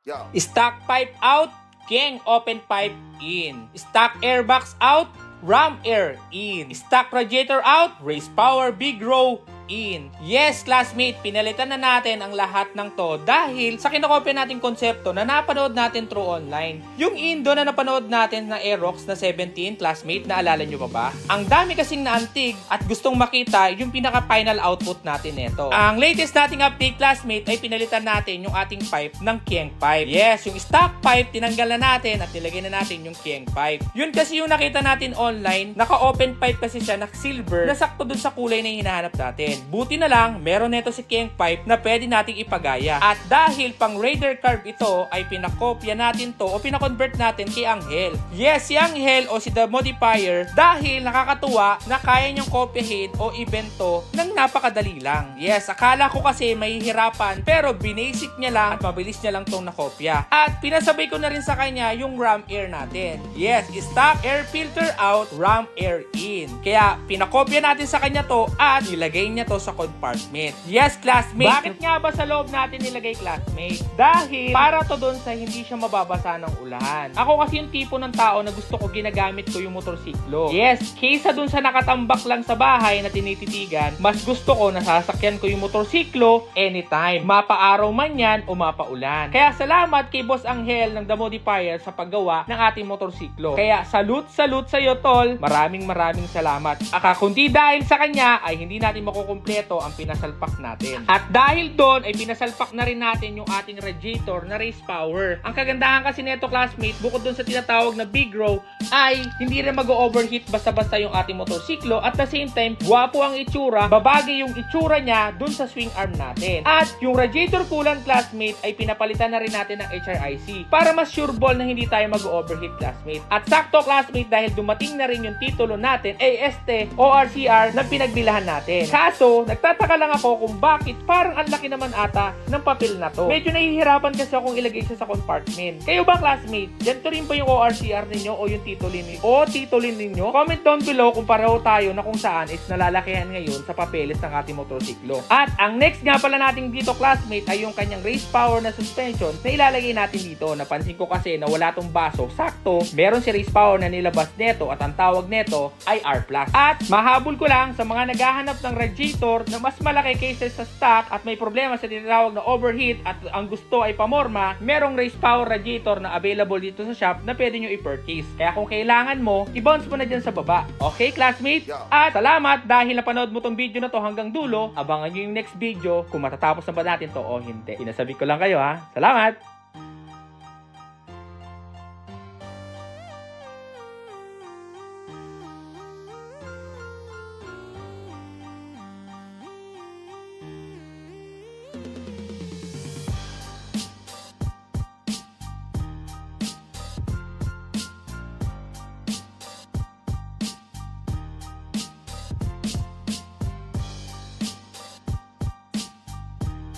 Yeah. Stock pipe out, Keng open pipe in. Stock airbox out, ram air in. Stock radiator out, race power big row in. Yes, classmate, pinalitan na natin ang lahat ng to dahil sa kinokopya nating konsepto na napanood natin through online. Yung Indo na napanood natin na Aerox na 17, classmate, naalala nyo pa ba? Ang dami kasing naantig at gustong makita yung pinaka-final output natin neto. Ang latest nating update, classmate, ay pinalitan natin yung ating pipe ng Keng pipe. Yes, yung stock pipe, tinanggal na natin at nilagay na natin yung Keng pipe. Yun kasi yung nakita natin online, naka-open pipe kasi siya na silver, na sakto dun sa kulay na hinahanap natin. Buti na lang, meron neto si Keng pipe na pwede nating ipagaya. At dahil pang Raider carb ito, ay pinakopya natin to o pinakonvert natin kay Angel. Yes, si Angel o si The Modifier, dahil nakakatuwa na kaya niyang kopyahin o ibento ng napakadali lang. Yes, akala ko kasi mahihirapan pero binasic niya lang at mabilis niya lang tong nakopya. At pinasabay ko na rin sa kanya yung ram air natin. Yes, stock air filter out, ram air in. Kaya pinakopya natin sa kanya to at nilagay niya to sa compartment. Yes, classmate. Bakit nga ba sa loob natin nilagay, classmate? Dahil para to doon sa hindi siya mababasa ng ulan. Ako kasi yung tipo ng tao na gusto ko ginagamit ko yung motorsiklo. Yes, kaysa doon sa nakatambak lang sa bahay na tinititigan, mas gusto ko na sasakyan ko yung motorsiklo anytime. Mapaaraw man yan o mapaulan. Kaya salamat kay Boss Angel ng The Modifier sa paggawa ng ating motorsiklo. Kaya salute sa'yo, tol. Maraming salamat. Kundi dahil sa kanya ay hindi natin makukumpleto ang pinasalpak natin. At dahil doon ay pinasalpak na rin natin yung ating radiator na race power. Ang kagandahan kasi nito, classmate, bukod doon sa tinatawag na big row, ay hindi rin mag-overheat basta-basta yung ating motorsiklo. At the same time, guwapo ang itsura, babagay yung itsura niya doon sa swing arm natin. At yung radiator coolant, classmate, ay pinapalitan na rin natin ng HRIC para mas sure ball na hindi tayo mag-overheat, classmate. At sakto, classmate, dahil dumating na rin yung titulo natin, AST ORCR na pinagbilahan natin. Kaso, nagtataka lang ako kung bakit parang ang laki naman ata ng papel na to. Medyo nahihirapan kasi akong ilagay siya sa compartment. Kayo ba, classmate? Ganito rin ba yung ORCR ninyo o yung titulin ninyo? Comment down below kung pareho tayo na kung saan is nalalakihan ngayon sa papeles ng ating motorsiklo. At ang next nga pala natin dito, classmate, ay yung kanyang race power na suspension na ilalagay natin dito. Napansin ko kasi na wala tong baso. Sakto, meron si race power na nilabas neto at ang tawag neto ay R+. At mahabol ko lang sa mga naghahanap ng radiator na mas malaki kaysa sa stock at may problema sa tinatawag na overheat at ang gusto ay pamorma, merong race power radiator na available dito sa shop na pwede nyo i-purchase. Kaya kung kailangan mo, i-bounce mo na dyan sa baba. Okay, classmate? Yeah. At salamat dahil napanood mo tong video na to hanggang dulo. Abangan nyo yung next video kung matatapos na ba natin to o hindi. Sinasabi ko lang kayo, ha. Salamat!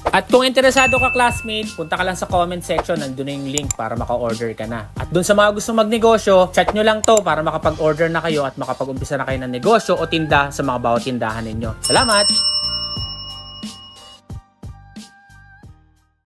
At kung interesado ka, classmate, punta ka lang sa comment section, nandun na yung link para maka-order ka na. At dun sa mga gusto magnegosyo, chat nyo lang to para makapag-order na kayo at makapag-umpisa na kayo ng negosyo o tinda sa mga bawat tindahan ninyo. Salamat!